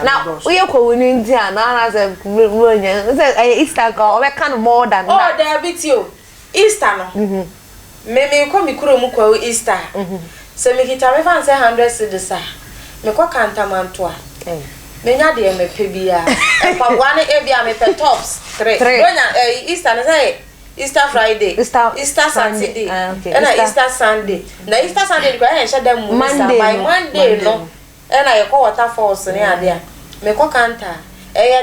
Now, we are going in India, now as a Easter girl, we can more than that. Oh, they are with you. Easter, no? Maybe come me Kuromuko Easter. So make it a fan say 100 cedis. Me kwa Cantamantua. Menya de me pebia. And for one ebia me pe tops 3. Easter, say Easter Friday, Easter Saturday, and Easter Sunday. Now Easter Sunday, go ahead and shut them Monday. By Monday, no. And I call waterfalls near there. Me kwa Canta.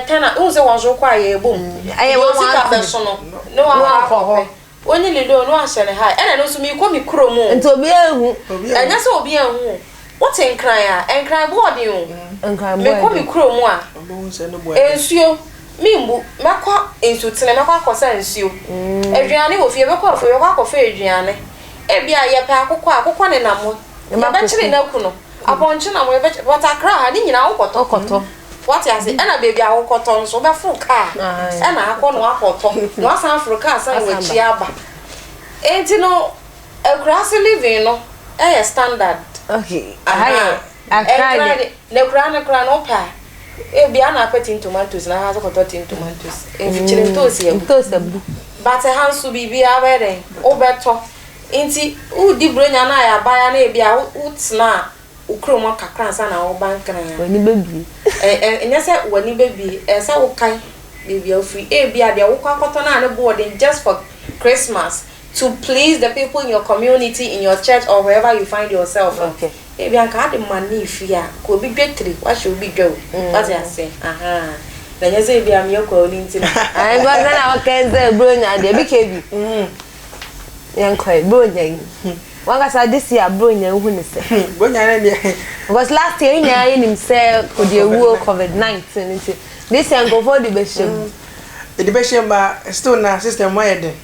Tena, who's the one so quiet? Boom. I want professional. No one for her. Only little no one shall high. And I know some you call me Chromo. And to be a and that's all be a what's in cry and cry what you and cry me call me Chromo. And so me Maqua into Telemaqua concerns you. Adriani will fear for your walk of Adriani. Ebia ya paco quack and namo. Eventually no kuno. Upon China, what I cry, I didn't know what I say, and a baby, I will cotton so full car. And I can't walk or talk. No sound for a car, some with Chiaba. Ain't you know a grassy living, no? A standard. Okay, I cried. No crown opa. It'll be an appetite tomatoes, and I have got tomatoes. If you toast him, but a house to be a wedding. Oh, better. Ain't it? Who did bring an eye by an abia? What's now? Ukroma kakran sana o bank na ya. Wani baby. Enya se wani baby, se wo kan baby ofri. Bia de wo kwakoto na ne boarding just for Christmas to please the people in your community, in your church or wherever you find yourself. Okay. Bia ka de money fia, ko bi gwetri, what should be go. What you say? Aha. Na nya se bia me ko ni nti na. Ai gwa na o kenze bro nya de bi kebi. Yan kwai bro nya. Wanga this year bro nya hu ni se. Bro nya na de. Because last year nya yin him say could the war COVID-19 nti. This year go for the beshem. The beshem ba still na system why dey.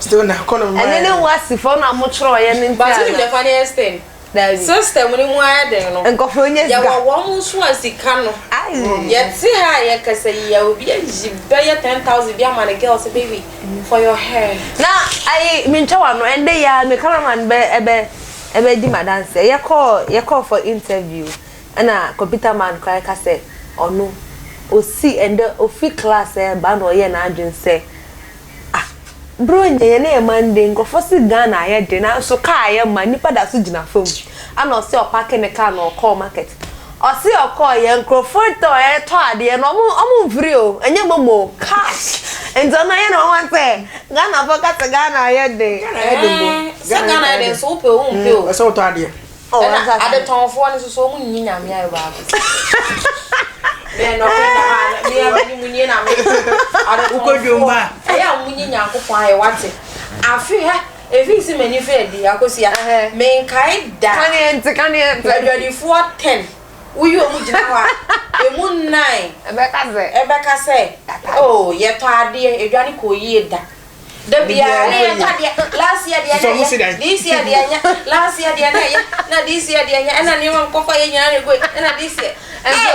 Still na economy. And then was for na mo tro ye nti. But the funniest thing. System ni mo ade no. Enko fo nya ya wo mo so asika no. Ye ti ha ye kasa ya obi ajiba ye 10,000 bia man girls baby for your hair. Na I mincha wa no ende ya me cameraman ebe di madanse ye call for interview. Na computer man kwa ka say onu o si ende o fi class ba no ye na adwen say bro nye na Monday nkofo si Ghana ye de na so car ye ma nipa da so gina fam ana o se o park ne car na o call market o se o call ye nkofo to e to ade no omo free o enye momo cash ento na ye no wan say Ghana for ka Ghana ye de Ghana de so pe o mpe o so to ade o ade ton fo ni so mu nyinya me ayo ba me no pe na me munye na me ukodumba ya munye nyankopon aye wate afi ha efi si mani fe di akosia me nkai da kan enti 10 uyu omu gina wa emu 9 ebeka se oh ye to ade edwani ko yie da bia last year dia this year dia last year dia na this year dia na ni wan kofa ye nyana go na this year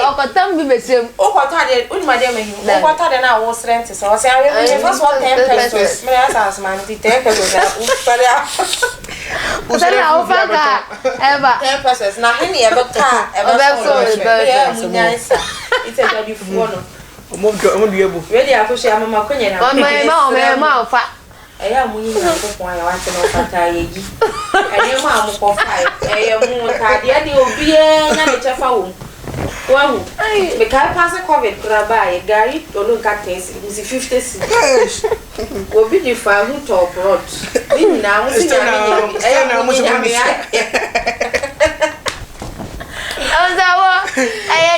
okotam bi besem okota de unma de mehi okota de na wo strength so say I first one 10 pesos me as man 10 pesos usale aufaka eba 10 pesos na hini ebota eba so munyansa ite jadi fuono omo duebu ready akoshi amama konye na mama fa eya munyi na kokon ya wante no fata yeji ene ma mu ko fa eya mu ta de de obie na ne chefa wo wow me ka pass covid kraba e gari olu ka test is 50 cents obi di fa hu top road ni na mu si na mu si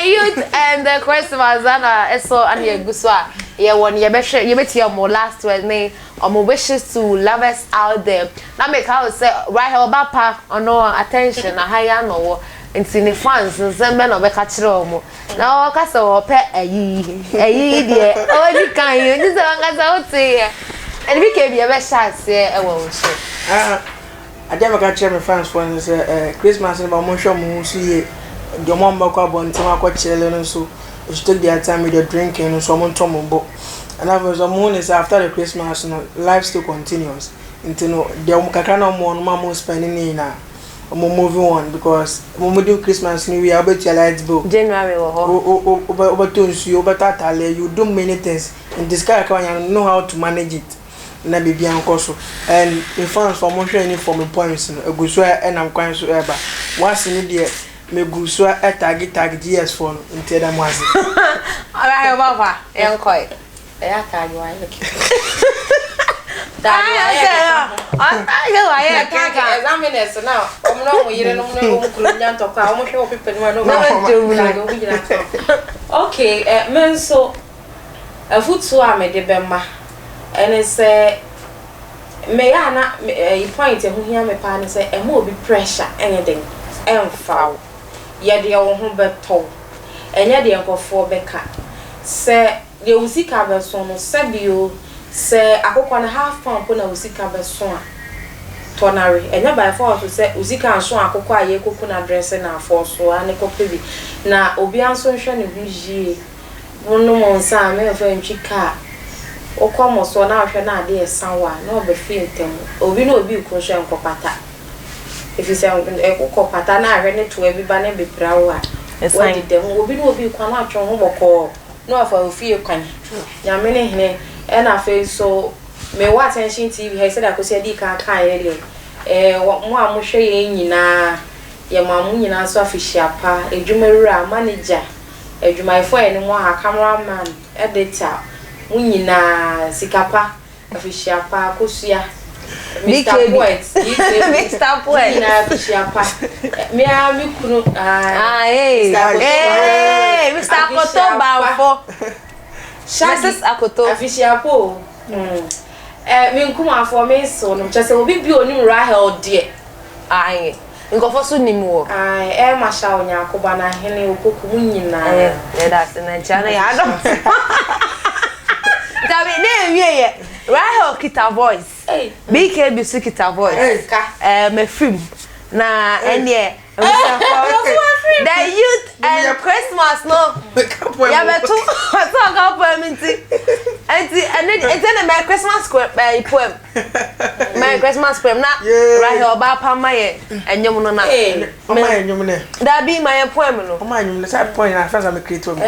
youth and the Christmas and so and ye guswa ye won ye beti your last word me or wishes to lovers out there na make how say right here papa ono attention na higher no nti ne fans nsembe no be ka kire omo na o ka se o pe ayi de o di kan yi ni se wanga sa o te and we ke bi e be chance e wo so ade me ka kire me fans for Christmas no mo hwo mo so ye the mom back up on Tamako chilling and so she took their time with the drinking and so on tombo. And after the moon is after the Christmas, life still continues. Until the Kakana mon mamma spending in moving on because we do Christmas New Year about your light bill. January Over you over Tatale, you do many things. In this car, you know how to manage it. Na bibi ankoso and in fans for mo hwe ni for me points no eguso and am kwan so eba once ni de me guso tag GS for nte da mo ase ara baba enkoi ya tag wa look examiners now omno mo yire no mo kuro nyanto kwa mo hwe opepe no okay men so afutu a me de bema and say me ya na point ehu hia me pa ne say e mo bi pressure anything emfa ye de wo ho beto enye de nkofo beka say de usika beso no se bio say akokwa na half pound na usika beso a tonary enye by force say usika anso akokwa aye koku na dress na force ane kopebi na obi anso hwe ne hujie wono mo nsa me fa ntwika okwa so na ahwe na ade esanwa na obefi ntem obi na obi ko hwe nkopata if say ekopata na ahwe ne to ebi ba na beprawo a wadi dem obi na obi kwa na atwo ho boko na afa ofi kwan nyame ne hene e na fe so me wa attention tv he said akosi adi kan ye mo a mo hwe ye nyina ye ma mo nyina so afishiapa edwumarura manager edwumaifo ene mo ha cameraman editor munyina sikapa afishiapa kosua Mr. Poet Mr. Poet na afishiapa me a mi kunu Mr. Akoto Banfo Mrs. Akoto afishiapo me nkuma afo me so no chese obi bi onim Rahel de nkofo so nimu masha onya akoba na hene opoku munyina that's na chana ya do Dabi ne wiye Rahel kita voice BKB su kita voice me film na ene the youth and Christmas no ya betu so ka poem nti and my Christmas poem my Christmas poem na Rahel ba pa maye enyum no na enyum ne Dabi my poem no enyum ne say poem na first am create poem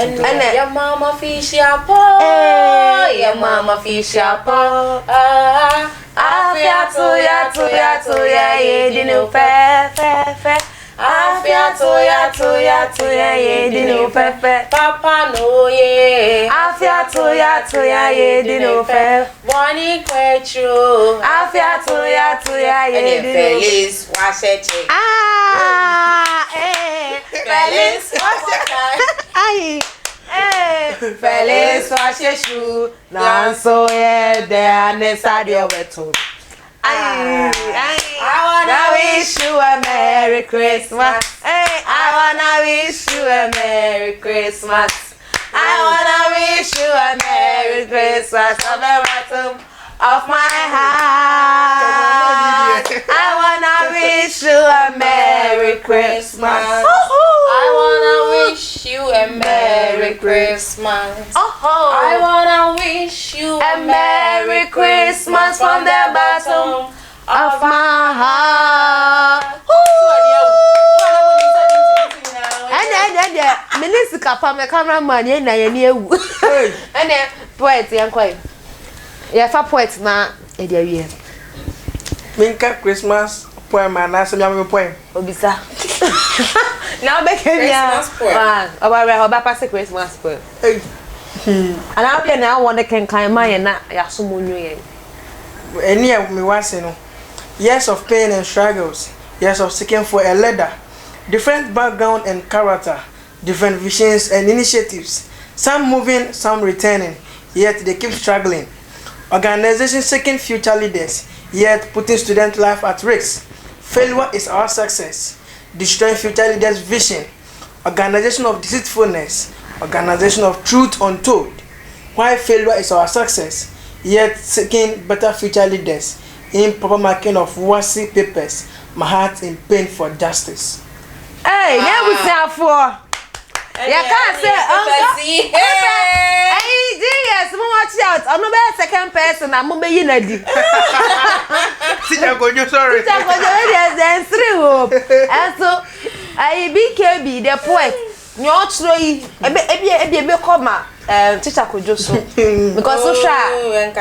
ya mama fishiapo ya mama fishiapo afia to ya yedinu fe afia to ya yedinu fe papa no ye afia to ya yedinu fe boni kwechu afia to ya yedinu feliz waseche feliz waseche feliz washeshu nanso ye de anesadio wetu I wanna wish you a Merry Christmas. I wanna wish you a Merry Christmas. I wanna wish you a Merry Christmas from the bottom of my heart. I wanna wish you a Merry Christmas. I wanna wish you a Merry Christmas. I wanna wish you a Merry Christmas from the bottom of my heart. And Minister Papa, cameraman, ye na ye ni ewu. And poet yankoi. Ya fa poet na e dia wie. Minka Christmas poem and ask me poem. Obisa. Now be Christmas poem. Oba pass Christmas poem. And I be na won the can kan man na ya so monyo ye. Any of me was no. Years of pain and struggles, years of seeking for a ladder, different background and character, different visions and initiatives, some moving, some returning, yet they keep struggling. Organizations seeking future leaders, yet putting student life at risk. Failure is our success, destroying future leaders' vision. Organization of deceitfulness, organization of truth untold. Why failure is our success, yet seeking better future leaders. Improper marking of worthy papers, my heart in pain for justice. Hey, never say for. You can't say, hey, yes, watch out. I'm not second person. I'm going to be Teacher Kojo, sorry. Teacher Kojo, there's 3 hope. And so, I BKB, the poet, your tree, a comma, Teacher Kojo, so because so shy.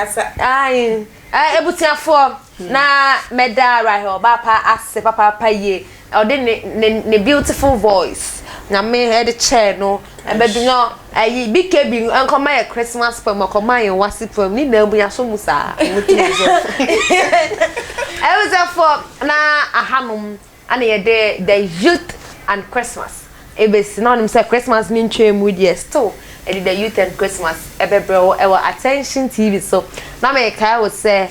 I able to form na medara here, Papa, as Papa Paye, or the beautiful voice. Na me head the channel and be no I BKB uncle my Christmas poem or my wasi poem ni na buya so musa I was for na ahanum and the youth and Christmas e be synonym say Christmas mean twem with still and the youth and Christmas e be bro our attention TV so na me kai would say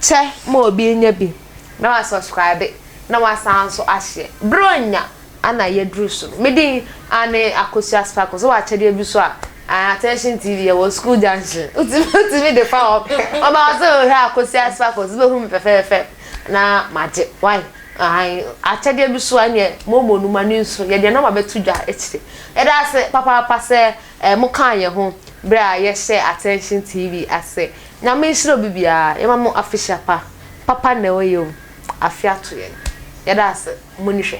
che mo obi nya bi na wa subscribe na wa san so ahye bronya ana yedru so medi ane akosia sparkle so wa chede bi so attention TV e school junction ultimate the power about so ha akosia sparkle so be hu me fefe na maje why achede bi so ane momo nu mani so ye de na ma betu dwa ekire e da se papa se mo kan ye ho bra ye share attention TV ase na me shiro bibia ye ma mo official papa na we yo afia to ye da se mo ni hwe